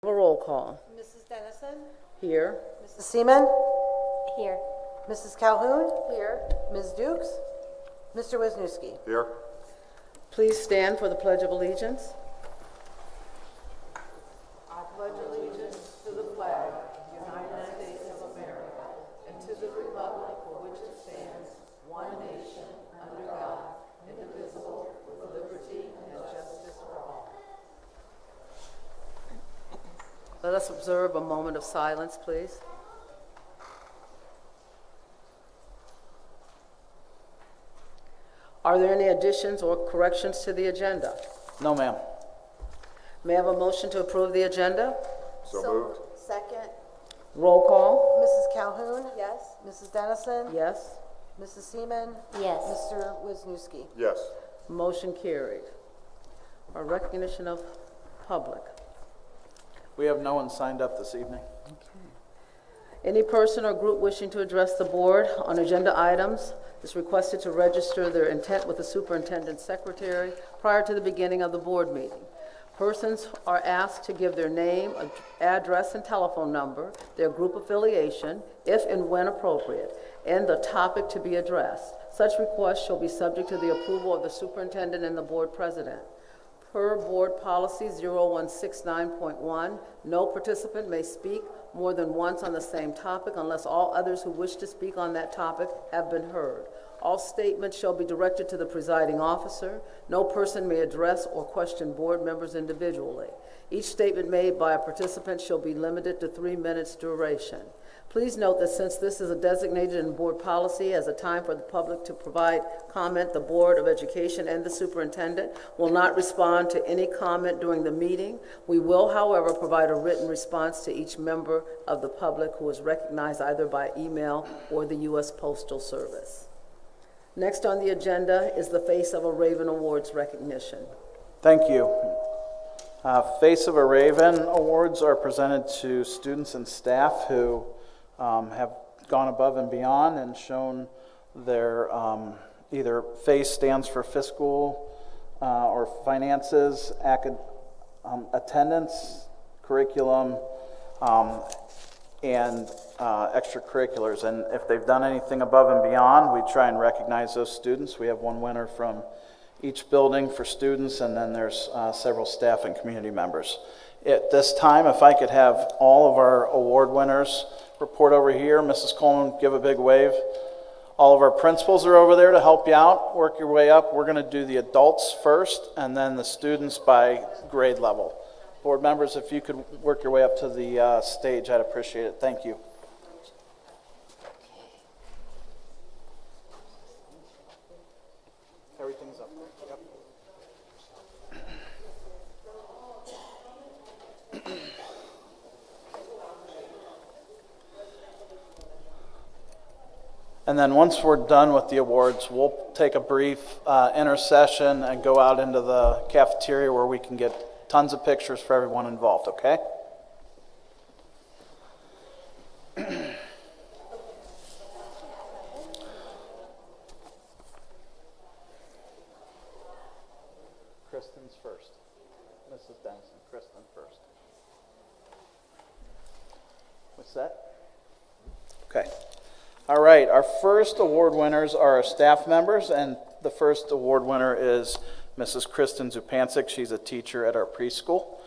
A roll call. Mrs. Dennison? Here. Mrs. Seaman? Here. Mrs. Calhoun? Here. Ms. Dukes? Mr. Wisniewski? Here. Please stand for the Pledge of Allegiance. I pledge allegiance to the flag of the United States of America and to the republic for which it stands, one nation, under God, indivisible, with liberty and justice for all. Let us observe a moment of silence, please. Are there any additions or corrections to the agenda? No, ma'am. May I have a motion to approve the agenda? So moved. Second. Roll call. Mrs. Calhoun? Yes. Mrs. Dennison? Yes. Mrs. Seaman? Yes. Mr. Wisniewski? Yes. Motion carried. Our recognition of public. We have no one signed up this evening. Any person or group wishing to address the board on agenda items is requested to register their intent with the superintendent's secretary prior to the beginning of the board meeting. Persons are asked to give their name, address, and telephone number, their group affiliation, if and when appropriate, and the topic to be addressed. Such requests shall be subject to the approval of the superintendent and the board president. Per Board Policy 0169.1, no participant may speak more than once on the same topic unless all others who wish to speak on that topic have been heard. All statements shall be directed to the presiding officer. No person may address or question board members individually. Each statement made by a participant shall be limited to 3 minutes duration. Please note that since this is designated in board policy as a time for the public to provide comment, the Board of Education and the superintendent will not respond to any comment during the meeting. We will, however, provide a written response to each member of the public who is recognized either by email or the U.S. Postal Service. Next on the agenda is the Face of a Raven Awards recognition. Thank you. Face of a Raven Awards are presented to students and staff who have gone above and beyond and shown their either FACE stands for fiscal or finances, attendance, curriculum, and extracurriculars. And if they've done anything above and beyond, we try and recognize those students. We have one winner from each building for students, and then there's several staff and community members. At this time, if I could have all of our award winners report over here. Mrs. Coleman, give a big wave. All of our principals are over there to help you out. Work your way up. We're going to do the adults first and then the students by grade level. Board members, if you could work your way up to the stage, I'd appreciate it. Thank you. Everything's up. Yep. And then once we're done with the awards, we'll take a brief intercession and go out into the cafeteria where we can get tons of pictures for everyone involved, okay? Kristen's first. Mrs. Denison, Kristen first. What's that? Okay. All right, our first award winners are our staff members, and the first award winner is Mrs. Kristen Zupancic. She's a teacher at our preschool.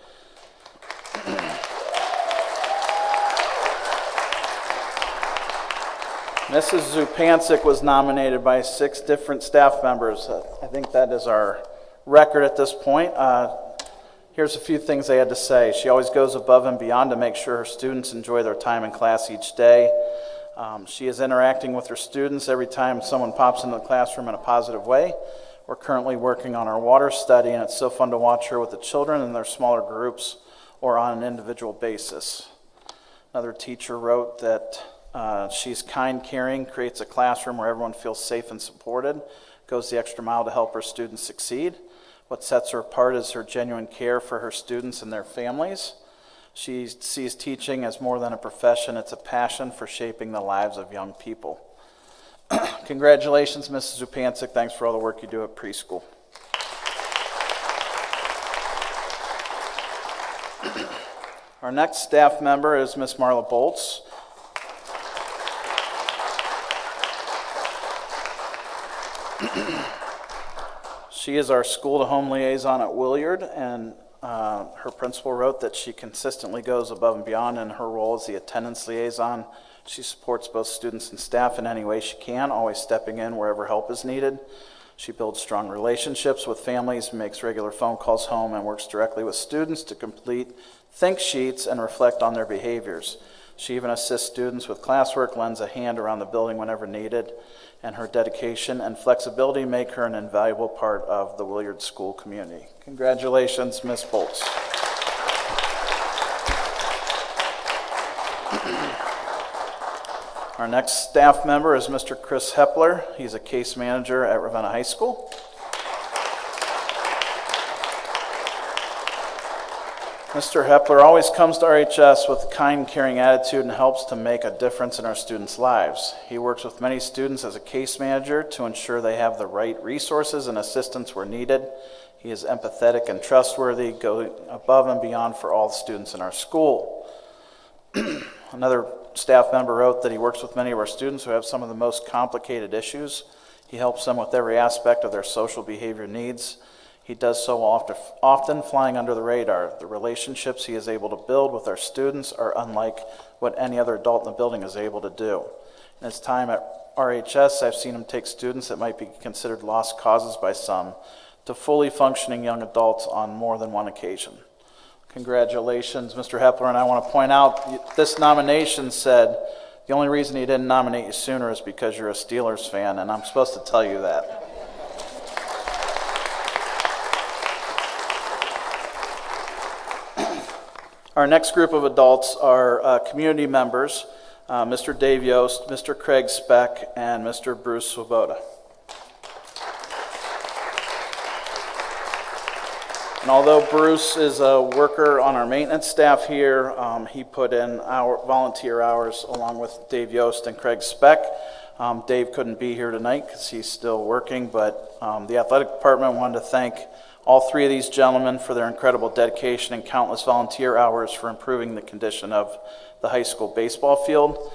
Mrs. Zupancic was nominated by 6 different staff members. I think that is our record at this point. Here's a few things they had to say. She always goes above and beyond to make sure her students enjoy their time in class each day. She is interacting with her students every time someone pops into the classroom in a positive way. We're currently working on our water study, and it's so fun to watch her with the children in their smaller groups or on an individual basis. Another teacher wrote that she's kind, caring, creates a classroom where everyone feels safe and supported, goes the extra mile to help her students succeed. What sets her apart is her genuine care for her students and their families. She sees teaching as more than a profession, it's a passion for shaping the lives of young people. Congratulations, Mrs. Zupancic. Thanks for all the work you do at preschool. Our next staff member is Miss Marla Bolts. She is our school-to-home liaison at Williard, and her principal wrote that she consistently goes above and beyond in her role as the attendance liaison. She supports both students and staff in any way she can, always stepping in wherever help is needed. She builds strong relationships with families, makes regular phone calls home, and works directly with students to complete think sheets and reflect on their behaviors. She even assists students with classwork, lends a hand around the building whenever needed, and her dedication and flexibility make her an invaluable part of the Williard School community. Congratulations, Ms. Bolts. Our next staff member is Mr. Chris Hepler. He's a case manager at Ravenna High School. Mr. Hepler always comes to RHS with a kind, caring attitude and helps to make a difference in our students' lives. He works with many students as a case manager to ensure they have the right resources and assistance where needed. He is empathetic and trustworthy, going above and beyond for all the students in our school. Another staff member wrote that he works with many of our students who have some of the most complicated issues. He helps them with every aspect of their social behavior needs. He does so often flying under the radar. The relationships he is able to build with our students are unlike what any other adult in the building is able to do. In his time at RHS, I've seen him take students that might be considered lost causes by some to fully functioning young adults on more than one occasion. Congratulations, Mr. Hepler, and I want to point out this nomination said the only reason he didn't nominate you sooner is because you're a Steelers fan, and I'm supposed to tell you that. Our next group of adults are community members, Mr. Dave Yost, Mr. Craig Speck, and Mr. Bruce Swoboda. And although Bruce is a worker on our maintenance staff here, he put in volunteer hours along with Dave Yost and Craig Speck. Dave couldn't be here tonight because he's still working, but the athletic department wanted to thank all three of these gentlemen for their incredible dedication and countless volunteer hours for improving the condition of the high school baseball field.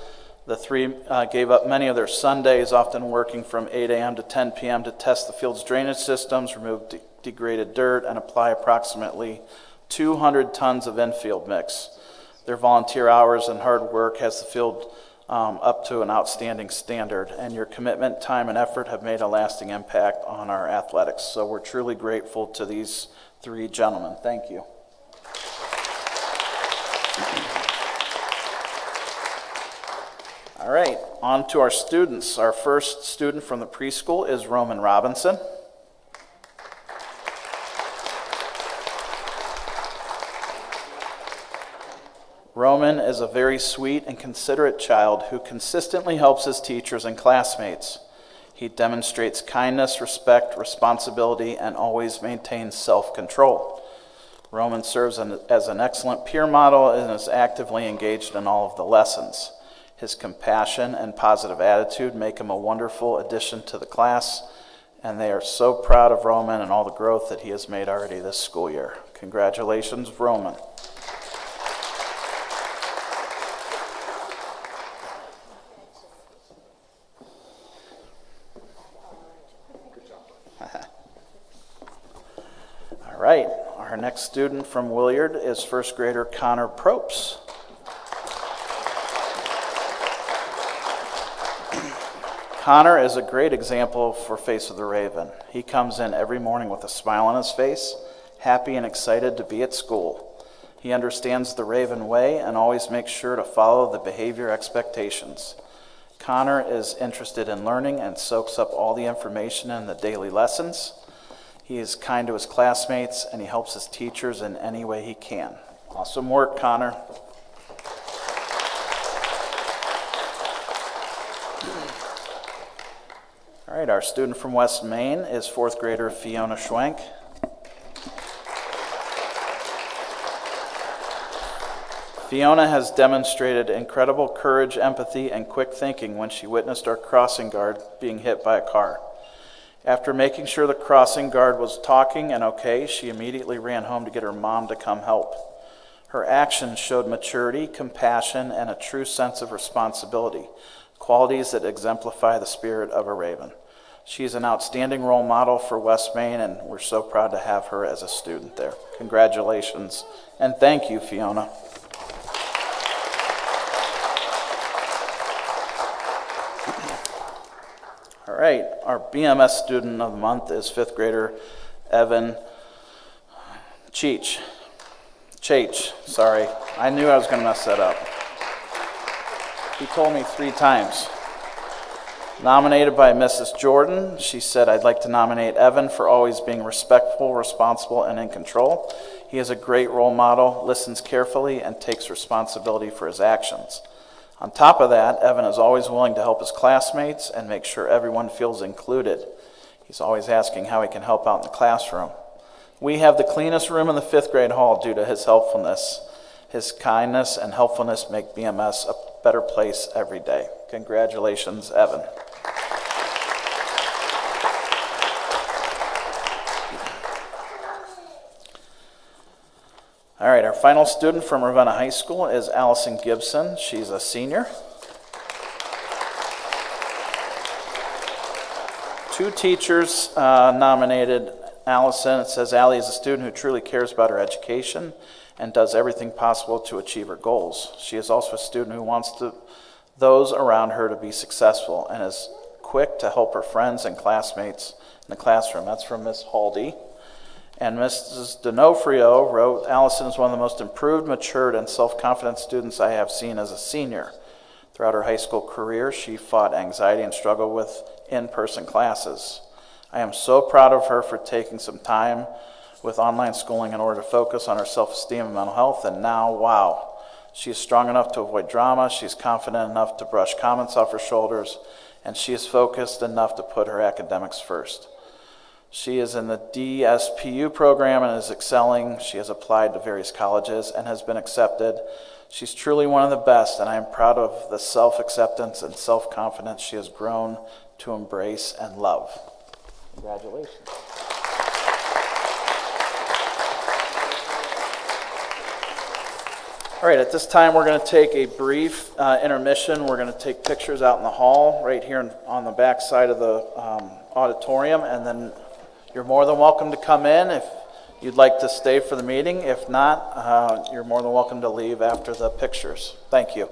The three gave up many of their Sundays, often working from 8 a.m. to 10 p.m. to test the field's drainage systems, remove degraded dirt, and apply approximately 200 tons of infield mix. Their volunteer hours and hard work has the field up to an outstanding standard, and your commitment, time, and effort have made a lasting impact on our athletics. So we're truly grateful to these three gentlemen. Thank you. All right, on to our students. Our first student from the preschool is Roman Robinson. Roman is a very sweet and considerate child who consistently helps his teachers and classmates. He demonstrates kindness, respect, responsibility, and always maintains self-control. Roman serves as an excellent peer model and is actively engaged in all of the lessons. His compassion and positive attitude make him a wonderful addition to the class, and they are so proud of Roman and all the growth that he has made already this school year. Congratulations, Roman. All right, our next student from Williard is first grader Connor Propes. Connor is a great example for Face of the Raven. He comes in every morning with a smile on his face, happy and excited to be at school. He understands the Raven way and always makes sure to follow the behavior expectations. Connor is interested in learning and soaks up all the information in the daily lessons. He is kind to his classmates, and he helps his teachers in any way he can. Awesome work, Connor. All right, our student from West Main is fourth grader Fiona Schwenk. Fiona has demonstrated incredible courage, empathy, and quick thinking when she witnessed our crossing guard being hit by a car. After making sure the crossing guard was talking and okay, she immediately ran home to get her mom to come help. Her actions showed maturity, compassion, and a true sense of responsibility, qualities that exemplify the spirit of a Raven. She is an outstanding role model for West Main, and we're so proud to have her as a student there. Congratulations, and thank you, Fiona. All right, our BMS student of the month is fifth grader Evan Cheech, sorry. I knew I was going to mess that up. He told me 3 times. Nominated by Mrs. Jordan, she said, "I'd like to nominate Evan for always being respectful, responsible, and in control. He is a great role model, listens carefully, and takes responsibility for his actions. On top of that, Evan is always willing to help his classmates and make sure everyone feels included. He's always asking how he can help out in the classroom. We have the cleanest room in the 5th grade hall due to his helpfulness. His kindness and helpfulness make BMS a better place every day." Congratulations, Evan. All right, our final student from Ravenna High School is Allison Gibson. She's a senior. 2 teachers nominated Allison. It says, "Allie is a student who truly cares about her education and does everything possible to achieve her goals. She is also a student who wants those around her to be successful and is quick to help her friends and classmates in the classroom." That's from Miss Haldy. And Mrs. D'Onofrio wrote, "Allison is one of the most improved, matured, and self-confident students I have seen as a senior. Throughout her high school career, she fought anxiety and struggled with in-person classes. I am so proud of her for taking some time with online schooling in order to focus on her self-esteem and mental health, and now, wow. She is strong enough to avoid drama, she's confident enough to brush comments off her shoulders, and she is focused enough to put her academics first. She is in the DSPU program and is excelling. She has applied to various colleges and has been accepted. She's truly one of the best, and I am proud of the self-acceptance and self-confidence she has grown to embrace and love." Congratulations. All right, at this time we're going to take a brief intermission. We're going to take pictures out in the hall right here on the back side of the auditorium, and then you're more than welcome to come in if you'd like to stay for the meeting. If not, you're more than welcome to leave after the pictures. Thank you.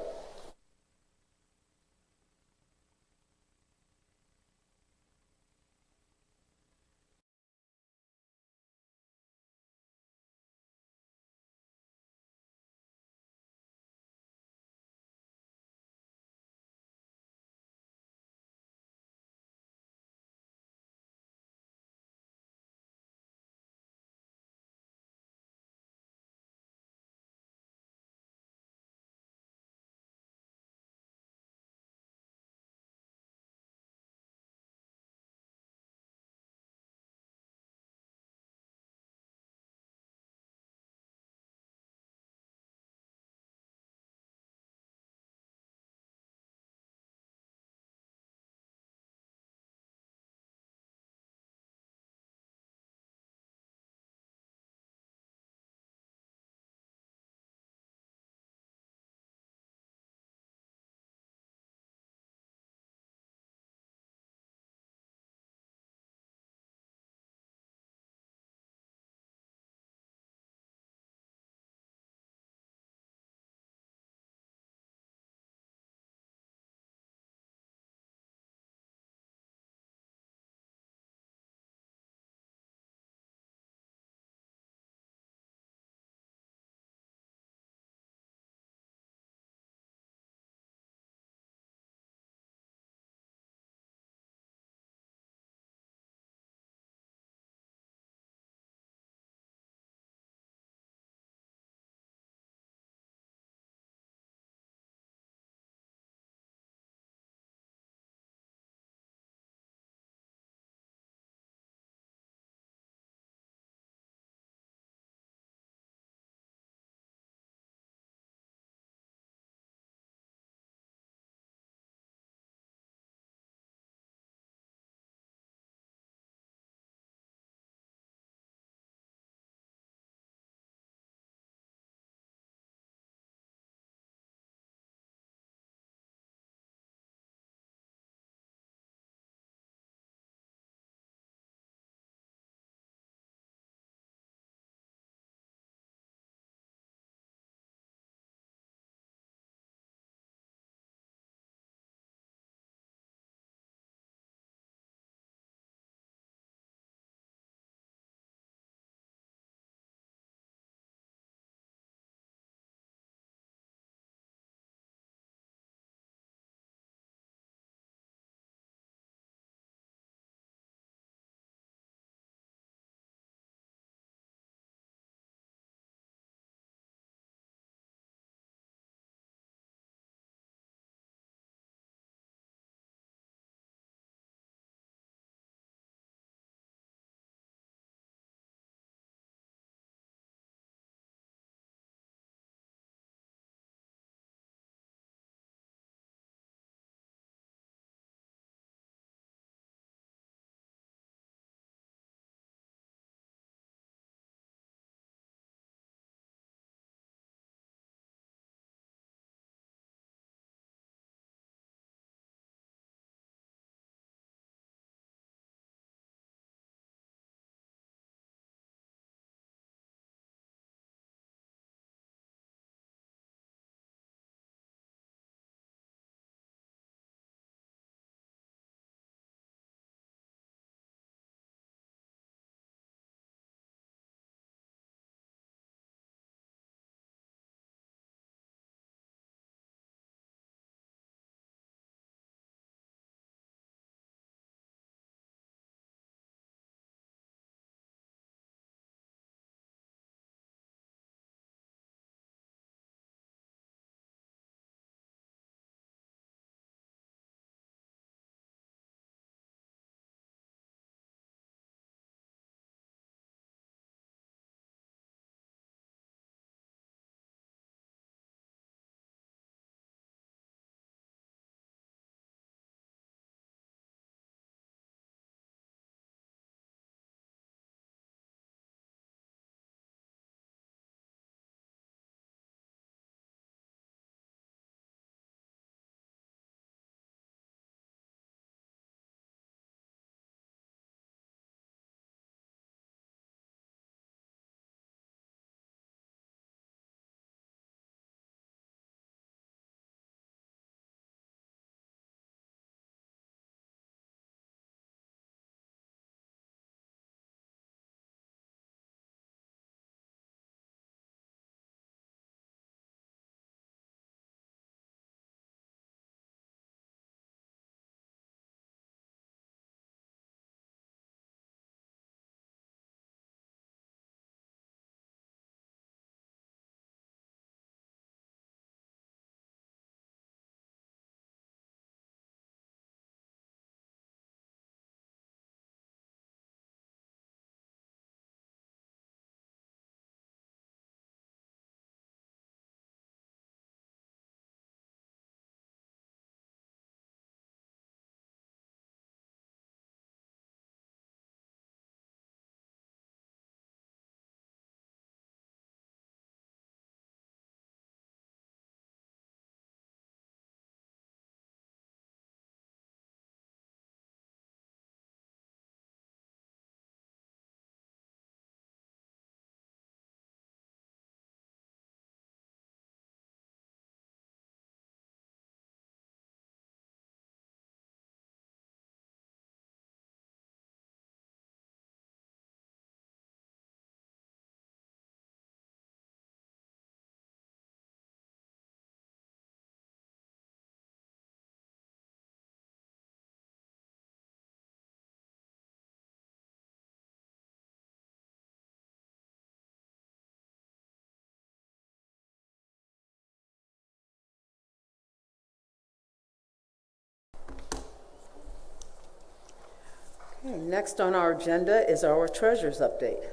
Okay, next on our agenda is our treasurer's update.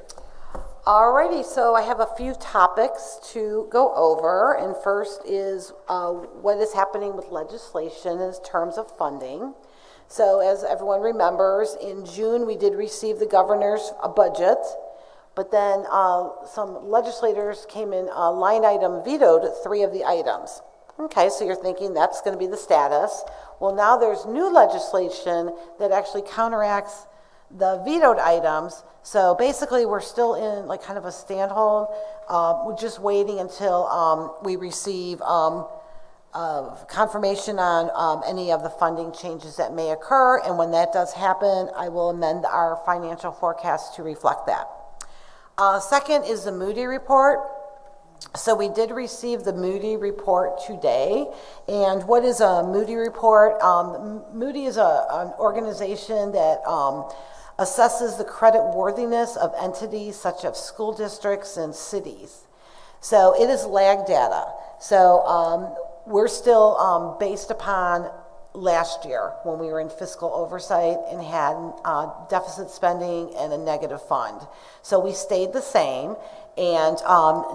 Alrighty, so I have a few topics to go over, and first is what is happening with legislation in terms of funding. So as everyone remembers, in June we did receive the governor's budget, but then some legislators came in, line item vetoed 3 of the items. Okay, so you're thinking that's going to be the status. Well, now there's new legislation that actually counteracts the vetoed items. So basically, we're still in like kind of a standhold. We're just waiting until we receive confirmation on any of the funding changes that may occur. And when that does happen, I will amend our financial forecast to reflect that. Second is the Moody report. So we did receive the Moody report today. And what is a Moody report? Moody is an organization that assesses the credit worthiness of entities such as school districts and cities. So it is lag data. So we're still based upon last year when we were in fiscal oversight and had deficit spending and a negative fund. So we stayed the same. And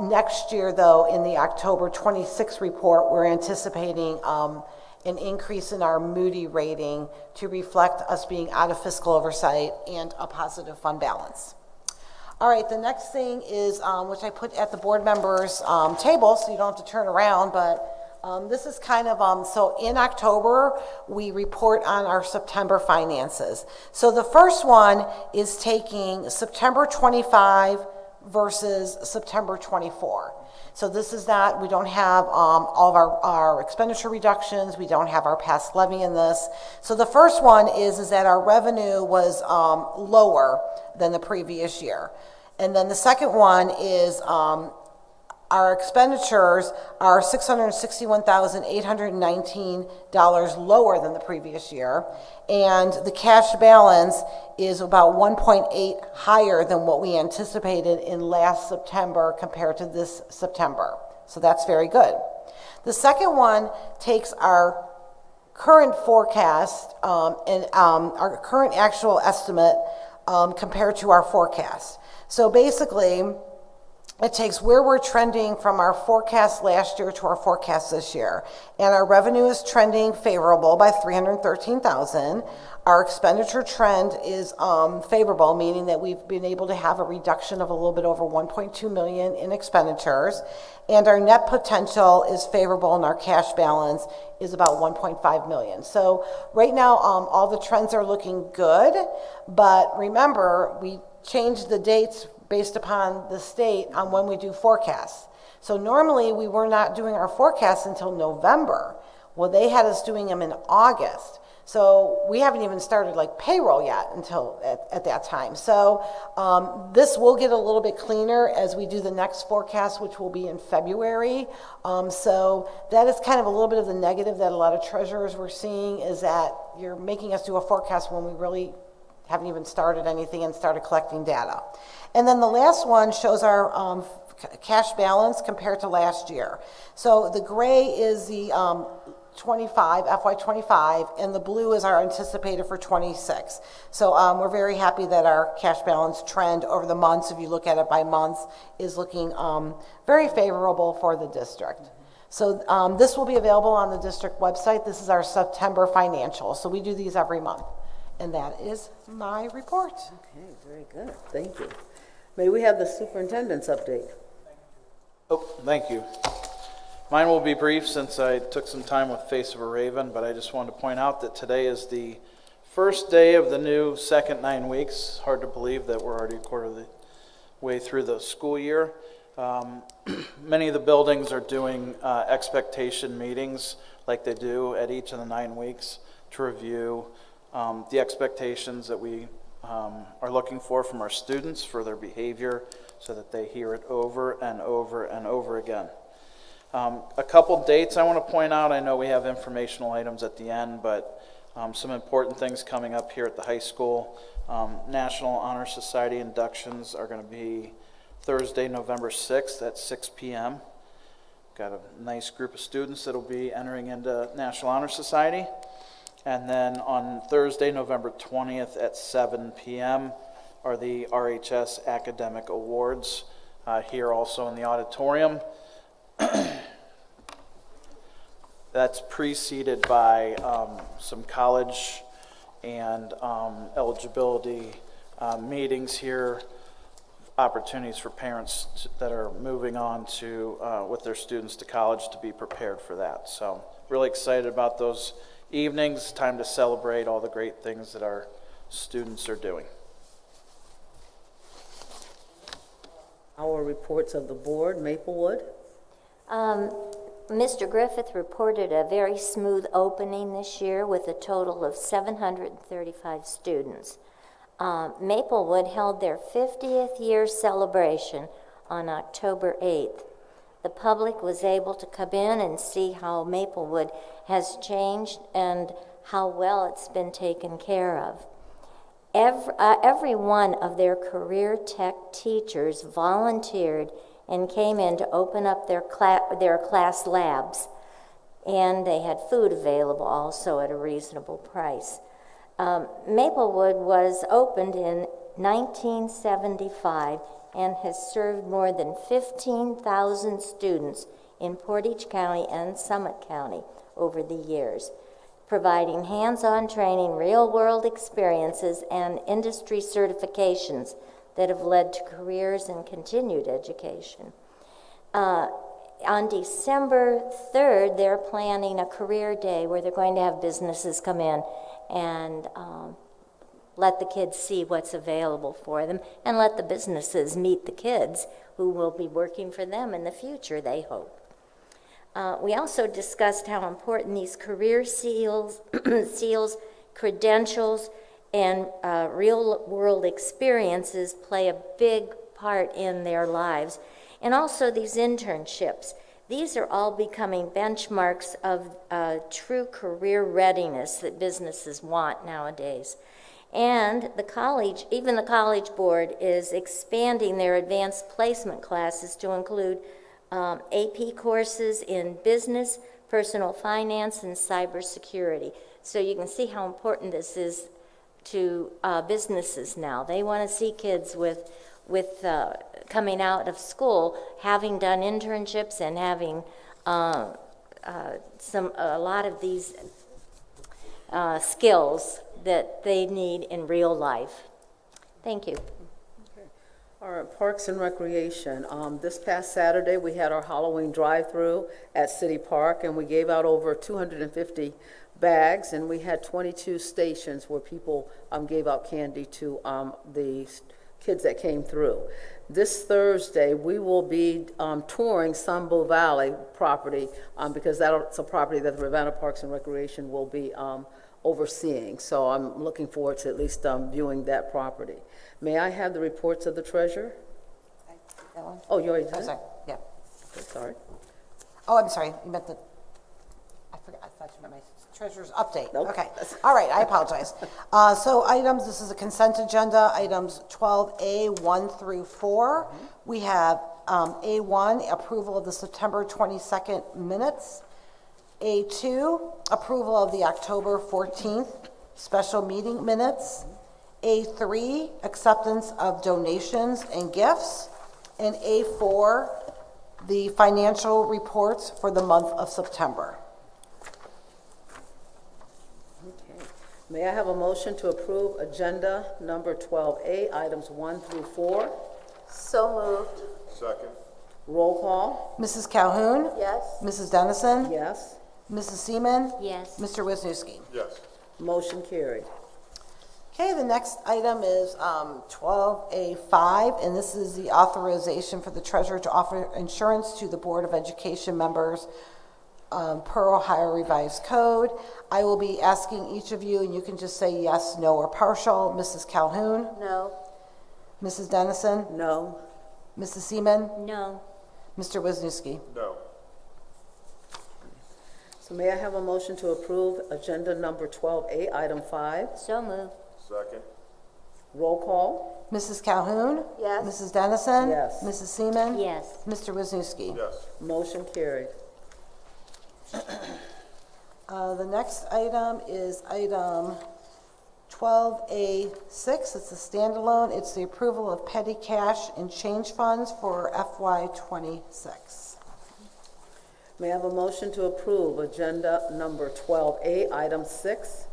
next year, though, in the October 26 report, we're anticipating an increase in our Moody rating to reflect us being out of fiscal oversight and a positive fund balance. All right, the next thing is, which I put at the board members' table, so you don't have to turn around, but this is kind of, so in October, we report on our September finances. So the first one is taking September 25 versus September 24. So this is not, we don't have all of our expenditure reductions, we don't have our past levy in this. So the first one is that our revenue was lower than the previous year. And then the second one is our expenditures are $661,819 lower than the previous year, and the cash balance is about 1.8 higher than what we anticipated in last September compared to this September. So that's very good. The second one takes our current forecast and our current actual estimate compared to our forecast. So basically, it takes where we're trending from our forecast last year to our forecast this year. And our revenue is trending favorable by $313,000. Our expenditure trend is favorable, meaning that we've been able to have a reduction of a little bit over $1.2 million in expenditures. And our net potential is favorable, and our cash balance is about $1.5 million. So right now, all the trends are looking good. But remember, we changed the dates based upon the state on when we do forecasts. So normally we were not doing our forecasts until November. Well, they had us doing them in August. So we haven't even started like payroll yet until at that time. So this will get a little bit cleaner as we do the next forecast, which will be in February. So that is kind of a little bit of the negative that a lot of treasurers were seeing, is that you're making us do a forecast when we really haven't even started anything and started collecting data. And then the last one shows our cash balance compared to last year. So the gray is the FY25, and the blue is our anticipated for 26. So we're very happy that our cash balance trend over the months, if you look at it by months, is looking very favorable for the district. So this will be available on the district website. This is our September financial. So we do these every month. And that is my report. Okay, very good. Thank you. May we have the superintendent's update? Oh, thank you. Mine will be brief since I took some time with Face of a Raven, but I just wanted to point out that today is the first day of the new second 9 weeks. Hard to believe that we're already a quarter of the way through the school year. Many of the buildings are doing expectation meetings like they do at each of the 9 weeks to review the expectations that we are looking for from our students for their behavior, so that they hear it over and over and over again. A couple dates I want to point out. I know we have informational items at the end, but some important things coming up here at the high school. National Honor Society inductions are going to be Thursday, November 6th at 6 p.m. Got a nice group of students that will be entering into National Honor Society. And then on Thursday, November 20th at 7 p.m. are the RHS Academic Awards here also in the auditorium. That's preceded by some college and eligibility meetings here, opportunities for parents that are moving on to, with their students to college to be prepared for that. So really excited about those evenings, time to celebrate all the great things that our students are doing. Our reports of the board, Maplewood. Mr. Griffith reported a very smooth opening this year with a total of 735 students. Maplewood held their 50th year celebration on October 8th. The public was able to come in and see how Maplewood has changed and how well it's been taken care of. Every one of their career tech teachers volunteered and came in to open up their class labs, and they had food available also at a reasonable price. Maplewood was opened in 1975 and has served more than 15,000 students in Portage County and Summit County over the years, providing hands-on training, real-world experiences, and industry certifications that have led to careers and continued education. On December 3rd, they're planning a career day where they're going to have businesses come in and let the kids see what's available for them and let the businesses meet the kids who will be working for them in the future, they hope. We also discussed how important these career seals, credentials, and real-world experiences play a big part in their lives, and also these internships. These are all becoming benchmarks of true career readiness that businesses want nowadays. And the college, even the College Board, is expanding their advanced placement classes to include AP courses in business, personal finance, and cybersecurity. So you can see how important this is to businesses now. They want to see kids with coming out of school, having done internships and having a lot of these skills that they need in real life. Thank you. All right, Parks and Recreation. This past Saturday, we had our Halloween drive-through at City Park, and we gave out over 250 bags, and we had 22 stations where people gave out candy to the kids that came through. This Thursday, we will be touring Sunbow Valley property because that's a property that the Ravenna Parks and Recreation will be overseeing. So I'm looking forward to at least viewing that property. May I have the reports of the treasurer? That one? Oh, you already did? Oh, sorry, yeah. Okay, sorry. Oh, I'm sorry, you meant the, I forgot, I thought you meant my treasurer's update. Nope. Okay, all right, I apologize. So items, this is a consent agenda, items 12A, 1 through 4. We have A1, approval of the September 22nd minutes. A2, approval of the October 14th special meeting minutes. A3, acceptance of donations and gifts. And A4, the financial reports for the month of September. Okay. May I have a motion to approve agenda number 12A, items 1 through 4? So moved. Second. Roll call? Mrs. Calhoun? Yes. Mrs. Dennison? Yes. Mrs. Seaman? Yes. Mr. Wisniewski? Yes. Motion carried. Okay, the next item is 12A5, and this is the authorization for the treasurer to offer insurance to the Board of Education members per Ohio Revised Code. I will be asking each of you, and you can just say yes, no, or partial. Mrs. Calhoun? No. Mrs. Dennison? No. Mrs. Seaman? No. Mr. Wisniewski? No. So may I have a motion to approve agenda number 12A, item 5? So moved. Second. Roll call? Mrs. Calhoun? Yes. Mrs. Dennison? Yes. Mrs. Seaman? Yes. Mr. Wisniewski? Yes. Motion carried. The next item is item 12A6. It's a standalone. It's the approval of petty cash and change funds for FY26. May I have a motion to approve agenda number 12A, item 6?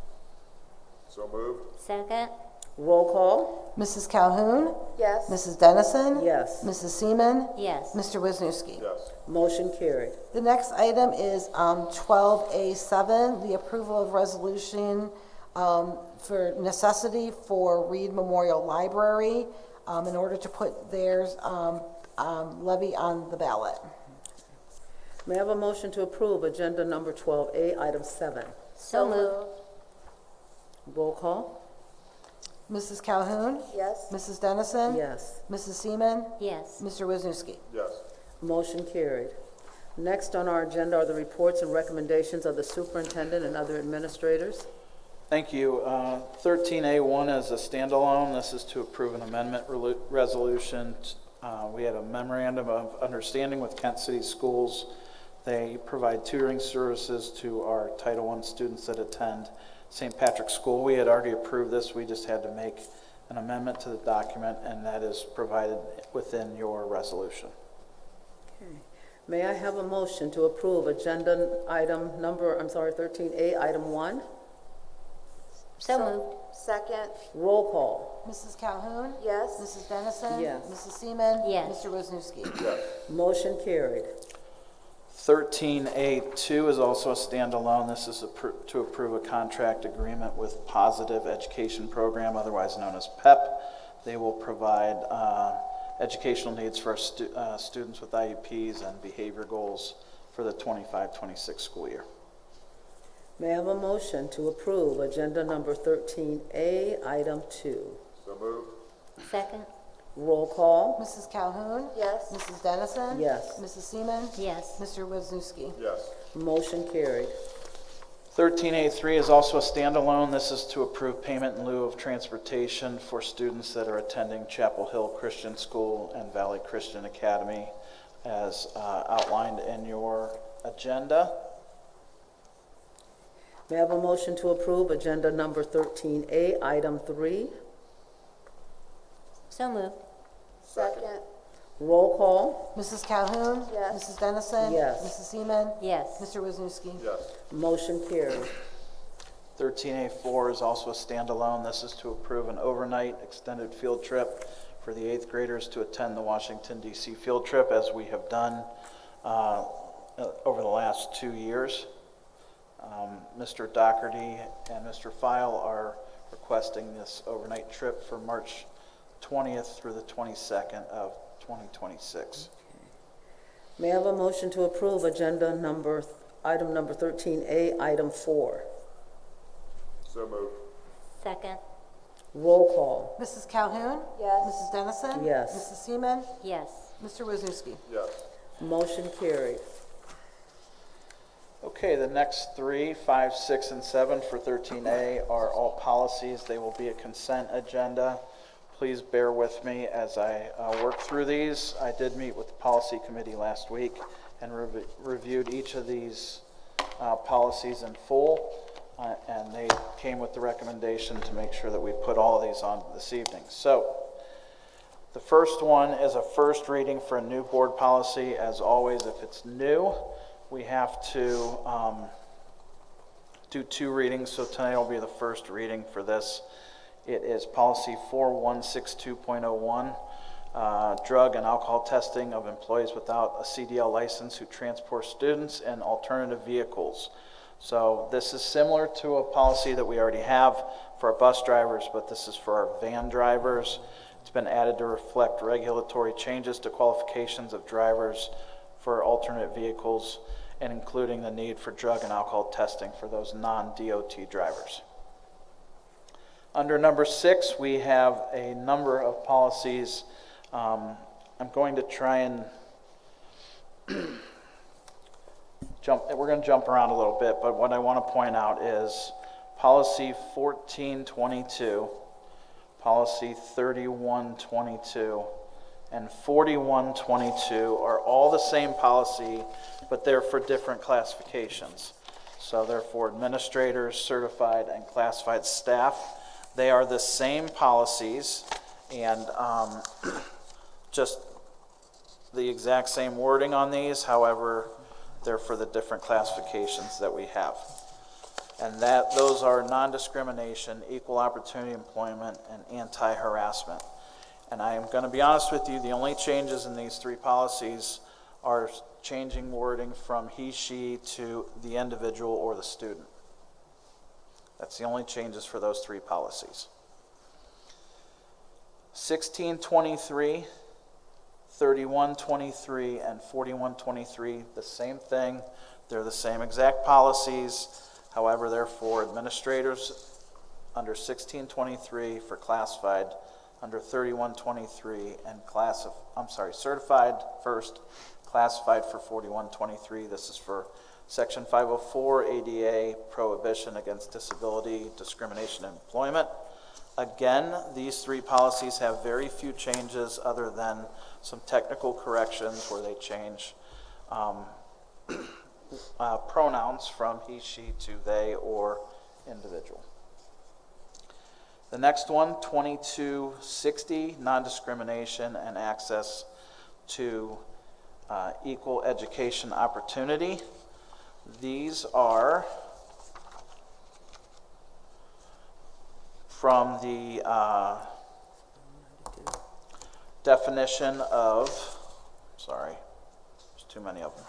So moved. Second? Roll call? Mrs. Calhoun? Yes. Mrs. Dennison? Yes. Mrs. Seaman? Yes. Mr. Wisniewski? Yes. Motion carried. The next item is 12A7, the approval of resolution for necessity for Reed Memorial Library in order to put theirs levy on the ballot. May I have a motion to approve agenda number 12A, item 7? So moved. Roll call? Mrs. Calhoun? Yes. Mrs. Dennison? Yes. Mrs. Seaman? Yes. Mr. Wisniewski? Yes. Motion carried. Next on our agenda are the reports and recommendations of the superintendent and other administrators. Thank you. 13A1 is a standalone. This is to approve an amendment resolution. We had a memorandum of understanding with Kent City Schools. They provide tutoring services to our Title I students that attend St. Patrick's School. We had already approved this. We just had to make an amendment to the document, and that is provided within your resolution. Okay. May I have a motion to approve agenda item number, 13A, item 1? So moved. Second. Roll call? Mrs. Calhoun? Yes. Mrs. Dennison? Yes. Mrs. Seaman? Yes. Mr. Wisniewski? Yes. Motion carried. 13A2 is also a standalone. This is to approve a contract agreement with Positive Education Program, otherwise known as PEP. They will provide educational needs for our students with IEPs and behavior goals for the 25-26 school year. May I have a motion to approve agenda number 13A, item 2? So moved. Second? Roll call? Mrs. Calhoun? Yes. Mrs. Dennison? Yes. Mrs. Seaman? Yes. Mr. Wisniewski? Yes. Motion carried. 13A3 is also a standalone. This is to approve payment in lieu of transportation for students that are attending Chapel Hill Christian School and Valley Christian Academy as outlined in your agenda. May I have a motion to approve agenda number 13A, item 3? So moved. Second. Roll call? Mrs. Calhoun? Yes. Mrs. Dennison? Yes. Mrs. Seaman? Yes. Mr. Wisniewski? Yes. Motion carried. 13A4 is also a standalone. This is to approve an overnight extended field trip for the 8th graders to attend the Washington, D.C. field trip, as we have done over the last 2 years. Mr. Doherty and Mr. File are requesting this overnight trip for March 20th through the 22nd of 2026. May I have a motion to approve agenda number, item number 13A, item 4? So moved. Second? Roll call? Mrs. Calhoun? Yes. Mrs. Dennison? Yes. Mrs. Seaman? Yes. Mr. Wisniewski? Yes. Motion carried. Okay, the next 3, 5, 6, and 7 for 13A are all policies. They will be a consent agenda. Please bear with me as I work through these. I did meet with the policy committee last week and reviewed each of these policies in full, and they came with the recommendation to make sure that we put all of these on this evening. So, the first one is a first reading for a new board policy. As always, if it's new, we have to do 2 readings, so tonight will be the first reading for this. It is policy 4162.01, drug and alcohol testing of employees without a CDL license who transport students in alternative vehicles. So this is similar to a policy that we already have for our bus drivers, but this is for our van drivers. It's been added to reflect regulatory changes to qualifications of drivers for alternate vehicles, and including the need for drug and alcohol testing for those non-DOT drivers. Under number 6, we have a number of policies. I'm going to try and we're going to jump around a little bit, but what I want to point out is policy 1422, policy 3122, and 4122 are all the same policy, but they're for different classifications. So therefore, administrators, certified, and classified staff, they are the same policies, and just the exact same wording on these. However, they're for the different classifications that we have. And those are non-discrimination, equal opportunity employment, and anti-harassment. And I am going to be honest with you, the only changes in these three policies are changing wording from he, she to the individual or the student. That's the only changes for those three policies. 1623, 3123, and 4123, the same thing. They're the same exact policies. However, they're for administrators under 1623 for classified, under 3123 and certified first, classified for 4123. This is for Section 504 ADA, prohibition against disability, discrimination in employment. Again, these three policies have very few changes other than some technical corrections where they change pronouns from he, she to they or individual. The next one, 2260, non-discrimination and access to equal education opportunity. These are from the definition of, sorry, there's too many of them.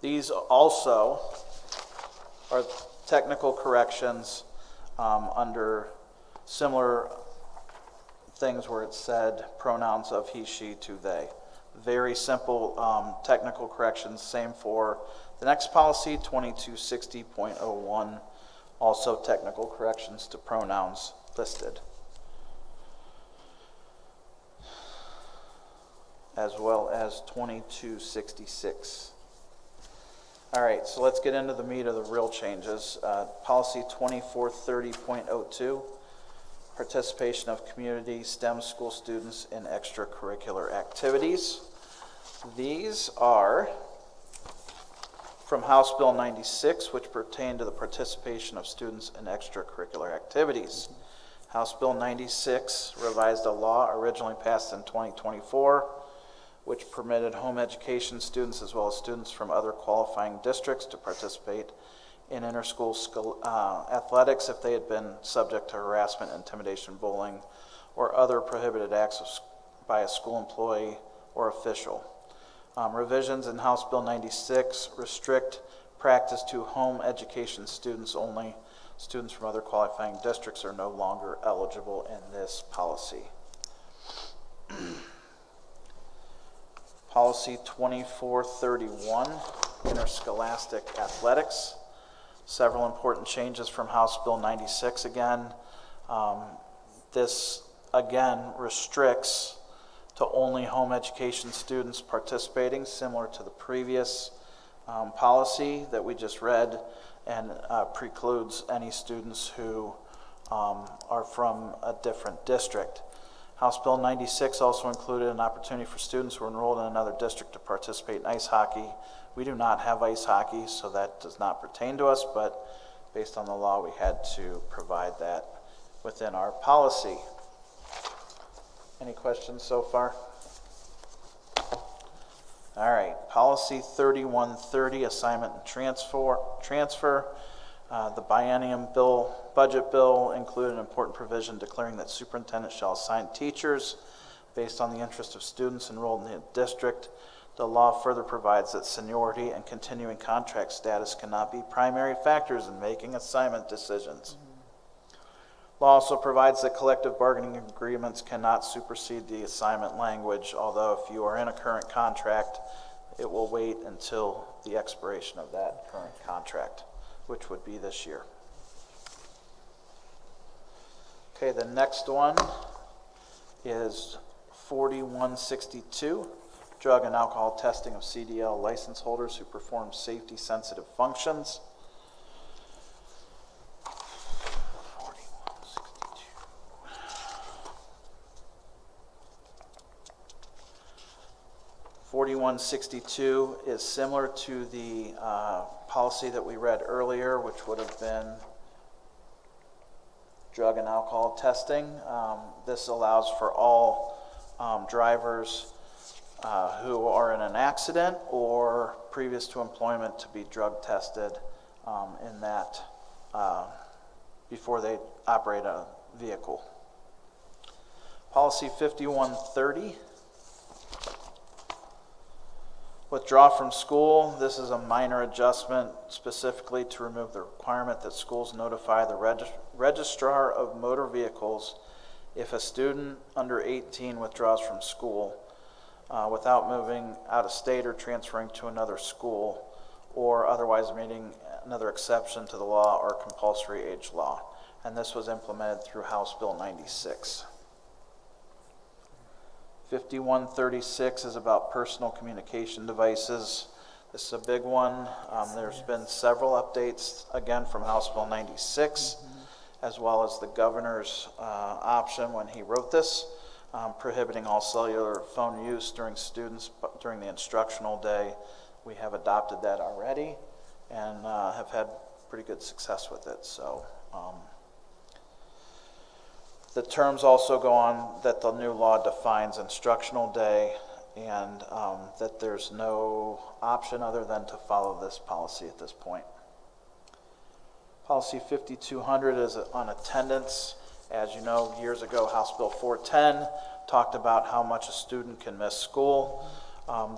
These also are technical corrections under similar things where it said pronouns of he, she to they. Very simple technical corrections, same for the next policy, 2260.01, also technical corrections to pronouns listed. As well as 2266. All right, so let's get into the meat of the real changes. Policy 2430.02, participation of community STEM school students in extracurricular activities. These are from House Bill 96, which pertain to the participation of students in extracurricular activities. House Bill 96 revised a law originally passed in 2024, which permitted home education students as well as students from other qualifying districts to participate in interschool athletics if they had been subject to harassment, intimidation, bullying, or other prohibited acts by a school employee or official. Revisions in House Bill 96 restrict practice to home education students only. Students from other qualifying districts are no longer eligible in this policy. Policy 2431, interscholastic athletics. Several important changes from House Bill 96 again. This again restricts to only home education students participating, similar to the previous policy that we just read, and precludes any students who are from a different district. House Bill 96 also included an opportunity for students who are enrolled in another district to participate in ice hockey. We do not have ice hockey, so that does not pertain to us, but based on the law, we had to provide that within our policy. Any questions so far? All right, policy 3130, assignment and transfer. The biennium budget bill included an important provision declaring that superintendent shall assign teachers based on the interest of students enrolled in the district. The law further provides that seniority and continuing contract status cannot be primary factors in making assignment decisions. Law also provides that collective bargaining agreements cannot supersede the assignment language, although if you are in a current contract, it will wait until the expiration of that current contract, which would be this year. Okay, the next one is 4162, drug and alcohol testing of CDL license holders who perform safety-sensitive functions. 4162. 4162 is similar to the policy that we read earlier, which would have been drug and alcohol testing. This allows for all drivers who are in an accident or previous to employment to be drug tested in that before they operate a vehicle. Policy 5130, withdraw from school. This is a minor adjustment specifically to remove the requirement that schools notify the registrar of motor vehicles if a student under 18 withdraws from school without moving out of state or transferring to another school or otherwise meeting another exception to the law or compulsory age law. And this was implemented through House Bill 96. 5136 is about personal communication devices. This is a big one. There's been several updates, again, from House Bill 96, as well as the governor's option when he wrote this, prohibiting all cellular phone use during the instructional day. We have adopted that already and have had pretty good success with it. So the terms also go on that the new law defines instructional day and that there's no option other than to follow this policy at this point. Policy 5200 is on attendance. As you know, years ago, House Bill 410 talked about how much a student can miss school.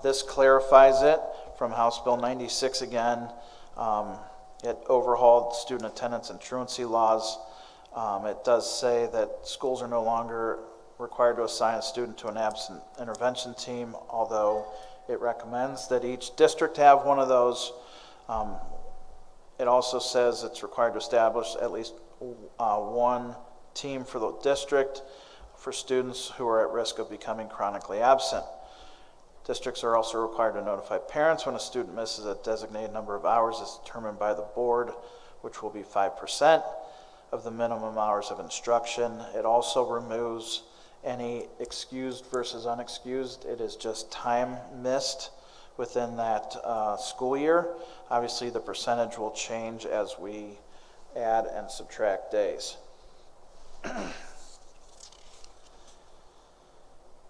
This clarifies it from House Bill 96 again. It overhauled student attendance and truancy laws. It does say that schools are no longer required to assign a student to an absent intervention team, although it recommends that each district have one of those. It also says it's required to establish at least one team for the district for students who are at risk of becoming chronically absent. Districts are also required to notify parents when a student misses a designated number of hours as determined by the board, which will be 5% of the minimum hours of instruction. It also removes any excused versus unexcused. It is just time missed within that school year. Obviously, the percentage will change as we add and subtract days.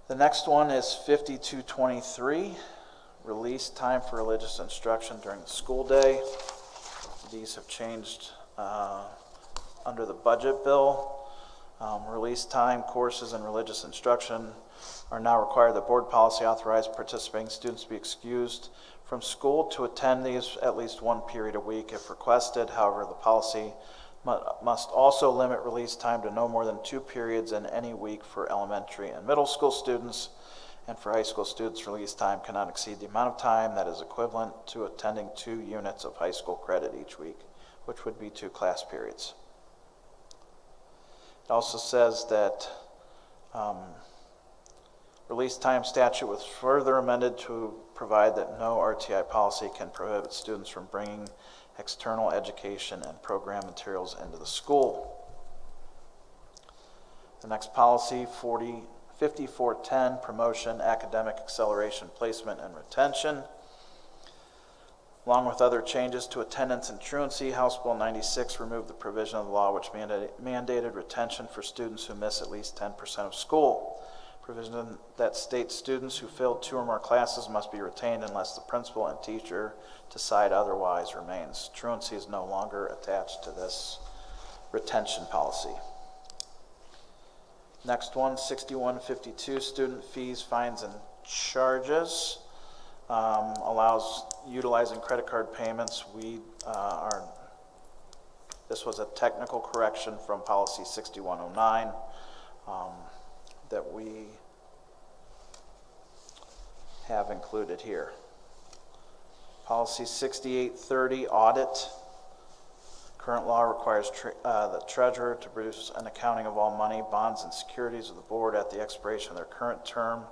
The next one is 5223, release time for religious instruction during the school day. These have changed under the budget bill. Release time courses in religious instruction are now required. The board policy authorized participating students to be excused from school to attend these at least one period a week if requested. However, the policy must also limit release time to no more than 2 periods in any week for elementary and middle school students, and for high school students, release time cannot exceed the amount of time that is equivalent to attending 2 units of high school credit each week, which would be 2 class periods. It also says that release time statute was further amended to provide that no RTI policy can prohibit students from bringing external education and program materials into the school. The next policy, 5410, promotion, academic acceleration, placement, and retention. Along with other changes to attendance and truancy, House Bill 96 removed the provision of the law which mandated retention for students who miss at least 10% of school. Provision that states students who failed 2 or more classes must be retained unless the principal and teacher decide otherwise remains. Truancy is no longer attached to this retention policy. Next one, 6152, student fees, fines, and charges. Allows utilizing credit card payments. This was a technical correction from policy 6109 that we have included here. Policy 6830, audit. Current law requires the treasurer to produce an accounting of all money, bonds, and securities of the board at the expiration of their current term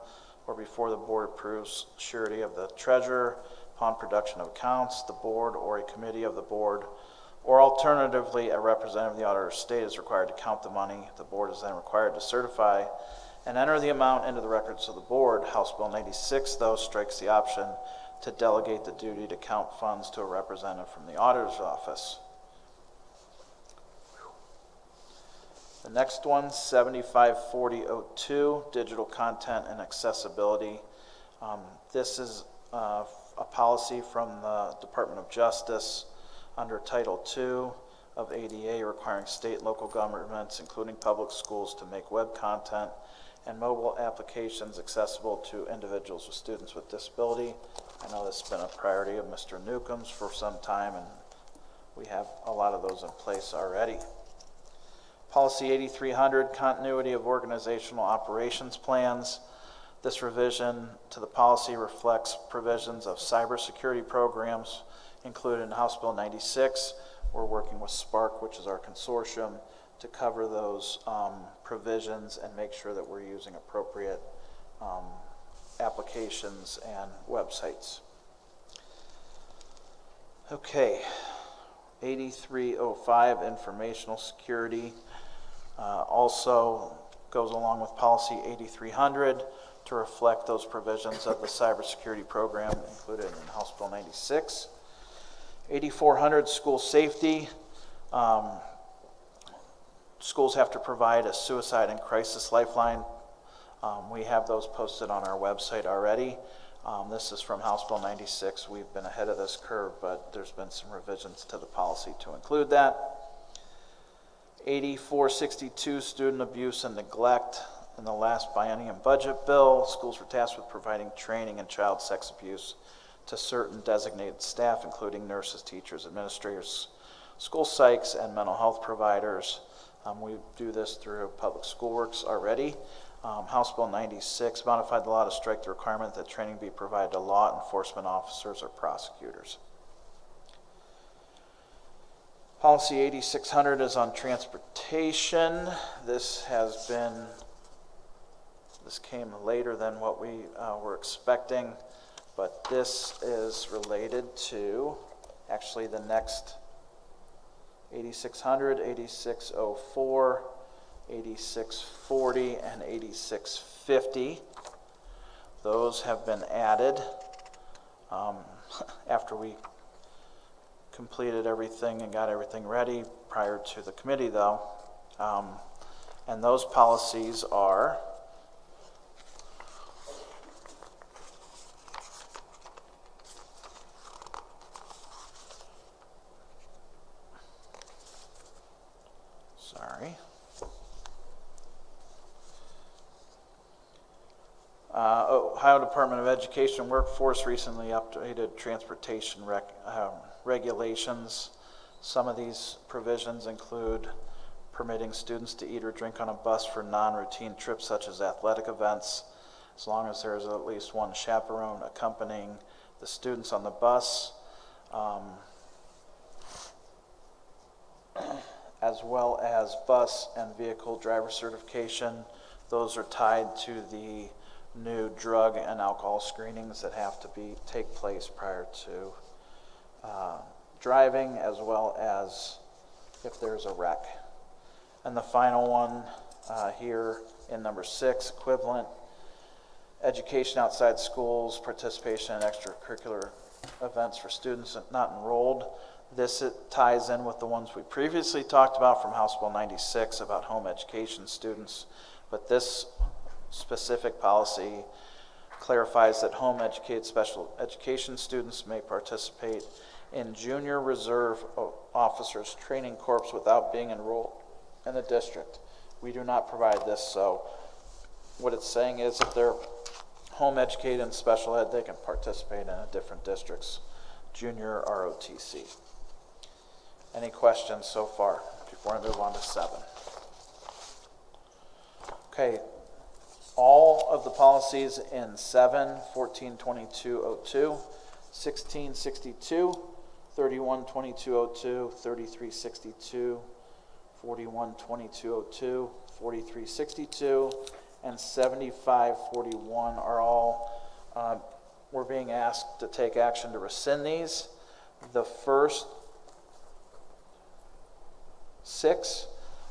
or before the board approves surety of the treasurer. Upon production of accounts, the board or a committee of the board, or alternatively, a representative of the auditor of state is required to count the money. The board is then required to certify and enter the amount into the records of the board. House Bill 96, though, strikes the option to delegate the duty to count funds to a representative from the auditor's office. The next one, 754002, digital content and accessibility. This is a policy from the Department of Justice under Title II of ADA, requiring state and local governments, including public schools, to make web content and mobile applications accessible to individuals with students with disability. I know this has been a priority of Mr. Newcomb's for some time, and we have a lot of those in place already. Policy 8300, continuity of organizational operations plans. This revision to the policy reflects provisions of cybersecurity programs included in House Bill 96. We're working with Spark, which is our consortium, to cover those provisions and make sure that we're using appropriate applications and websites. Okay, 8305, informational security, also goes along with policy 8300 to reflect those provisions of the cybersecurity program included in House Bill 96. 8400, school safety. Schools have to provide a suicide and crisis lifeline. We have those posted on our website already. This is from House Bill 96. We've been ahead of this curve, but there's been some revisions to the policy to include that. 8462, student abuse and neglect. In the last biennium budget bill, schools were tasked with providing training in child sex abuse to certain designated staff, including nurses, teachers, administrators, school psychs, and mental health providers. We do this through Public School Works already. House Bill 96 modified the law to strike the requirement that training be provided to law enforcement officers or prosecutors. Policy 8600 is on transportation. This came later than what we were expecting, but this is related to actually the next 8600, 8604, 8640, and 8650. Those have been added after we completed everything and got everything ready prior to the committee, though. And those policies are Ohio Department of Education Workforce recently updated transportation regulations. Some of these provisions include permitting students to eat or drink on a bus for non-routine trips such as athletic events, as long as there is at least one chaperone accompanying the students on the bus, as well as bus and vehicle driver certification. Those are tied to the new drug and alcohol screenings that have to take place prior to driving, as well as if there's a wreck. And the final one here in number 6, equivalent education outside schools, participation in extracurricular events for students not enrolled. This ties in with the ones we previously talked about from House Bill 96 about home education students, but this specific policy clarifies that home educated special education students may participate in Junior Reserve Officers Training Corps without being enrolled in the district. We do not provide this, so what it's saying is if they're home educated in special ed, they can participate in a different district's junior ROTC. Any questions so far before I move on to 7? Okay. All of the policies in 7, 142202, 1662, 312202, 3362, 412202, 4362, and 7541 are all, we're being asked to take action to rescind these. The first 6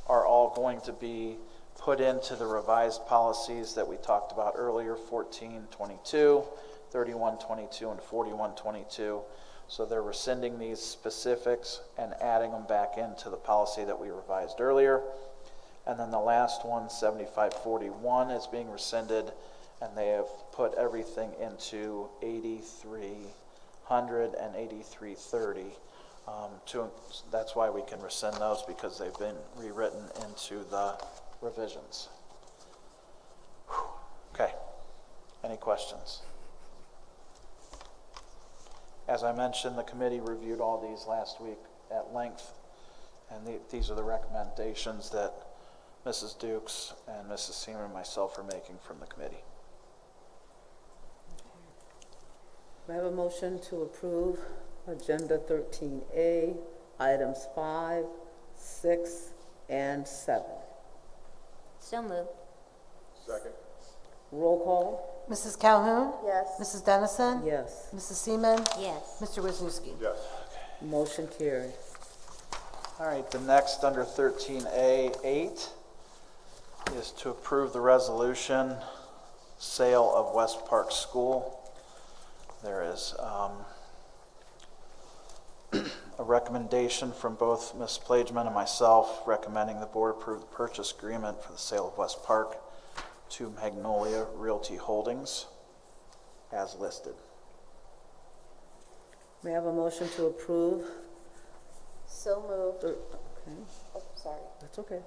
are all going to be put into the revised policies that we talked about earlier, 1422, 3122, and 4122. So they're rescinding these specifics and adding them back into the policy that we revised earlier. And then the last one, 7541, is being rescinded, and they have put everything into 8300 and 8330. That's why we can rescind those, because they've been rewritten into the revisions. Whew. Okay. Any questions? As I mentioned, the committee reviewed all these last week at length, and these are the recommendations that Mrs. Dukes and Mrs. Seaman and myself are making from the committee. May I have a motion to approve Agenda 13A, items 5, 6, and 7? So moved. Second. Roll call? Mrs. Calhoun? Yes. Mrs. Dennison? Yes. Mrs. Seaman? Yes. Mr. Wisniewski? Yes. Motion carried. All right, the next under 13A8 is to approve the resolution sale of West Park School. There is a recommendation from both Ms. Plageman and myself recommending the board approve the purchase agreement for the sale of West Park to Magnolia Realty Holdings as listed. May I have a motion to approve? So moved. Okay, Oh, sorry. that's okay.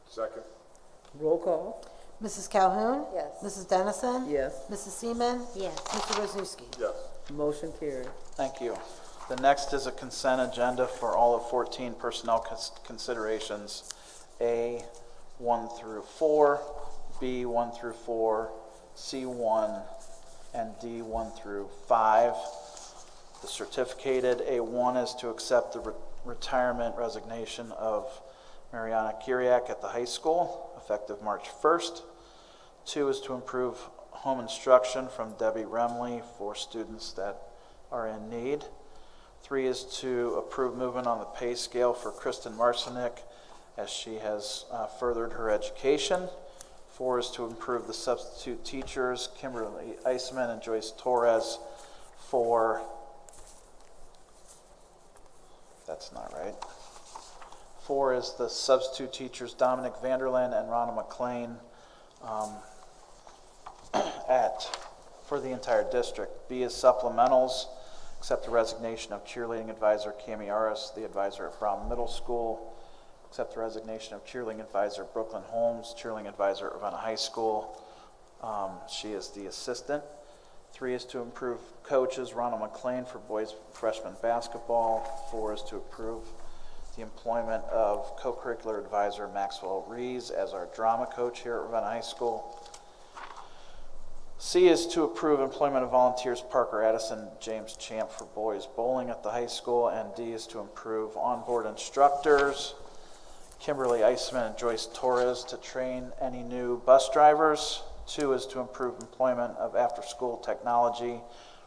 Second. Roll call? Mrs. Calhoun? Yes. Mrs. Dennison? Yes. Mrs. Seaman? Yes. Mr. Wisniewski? Yes. Motion carried. Thank you. The next is a consent agenda for all of 14 personnel considerations, A 1 through 4, B 1 through 4, C 1, and D 1 through 5. The certificated A1 is to accept the retirement resignation of Mariana Kiriak at the high school, effective March 1st. 2 is to improve home instruction from Debbie Remley for students that are in need. 3 is to approve movement on the pay scale for Kristen Marcinek as she has furthered her education. 4 is to improve the substitute teachers, Kimberly Eisman and Joyce Torres, for, that's not right. 4 is the substitute teachers, Dominic Vanderland and Ronna McLean, for the entire district. B is supplementals, accept the resignation of cheerleading advisor Cami Aris, the advisor at Brown Middle School. Accept the resignation of cheerleading advisor Brooklyn Holmes, cheerleading advisor at Ravenna High School. She is the assistant. 3 is to improve coaches, Ronald McLean for boys freshman basketball. 4 is to approve the employment of co-curricular advisor Maxwell Rees as our drama coach here at Ravenna High School. C is to approve employment of volunteers Parker Addison, James Champ for boys bowling at the high school. And D is to improve onboard instructors Kimberly Eisman and Joyce Torres to train any new bus drivers. 2 is to improve employment of after-school technology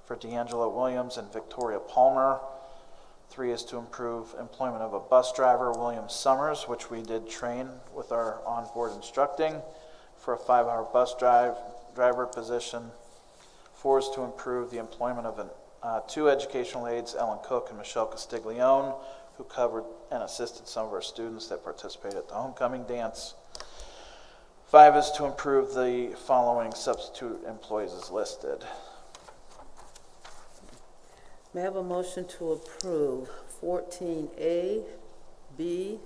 for D'Angela Williams and Victoria Palmer. 3 is to improve employment of a bus driver, William Summers, which we did train with our onboard instructing for a 5-hour bus driver position. 4 is to improve the employment of 2 educational aides, Ellen Cook and Michelle Castiglione, who covered and assisted some of our students that participated at the homecoming dance. 5 is to improve the following substitute employees as listed. May I have a motion to approve 14A, B,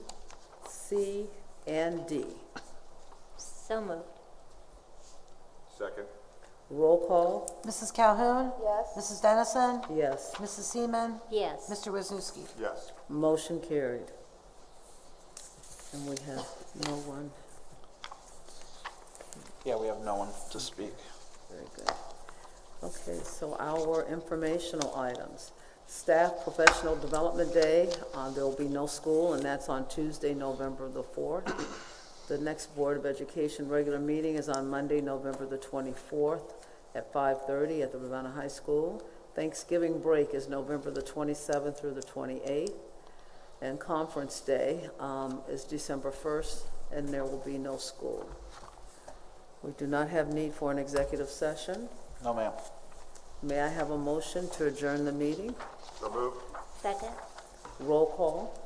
C, and D? So moved. Second. Roll call? Mrs. Calhoun? Yes. Mrs. Dennison? Yes. Mrs. Seaman? Yes. Mr. Wisniewski? Yes. Motion carried. And we have no one. Yeah, we have no one to speak. Very good. Okay, so our informational items. Staff Professional Development Day, there will be no school, and that's on Tuesday, November the 4th. The next Board of Education regular meeting is on Monday, November the 24th at 5:30 at the Ravenna High School. Thanksgiving break is November the 27th through the 28th. And Conference Day is December 1st and there will be no school. We do not have need for an executive session. No, ma'am. May I have a motion to adjourn the meeting? Second? Roll call.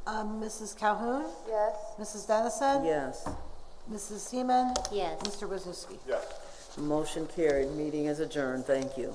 Mrs. Calhoun? Yes. Mrs. Dennison? Yes. Mrs. Seaman? Yes. Mr. Wisniewski? Motion carried. Meeting is adjourned. Thank you.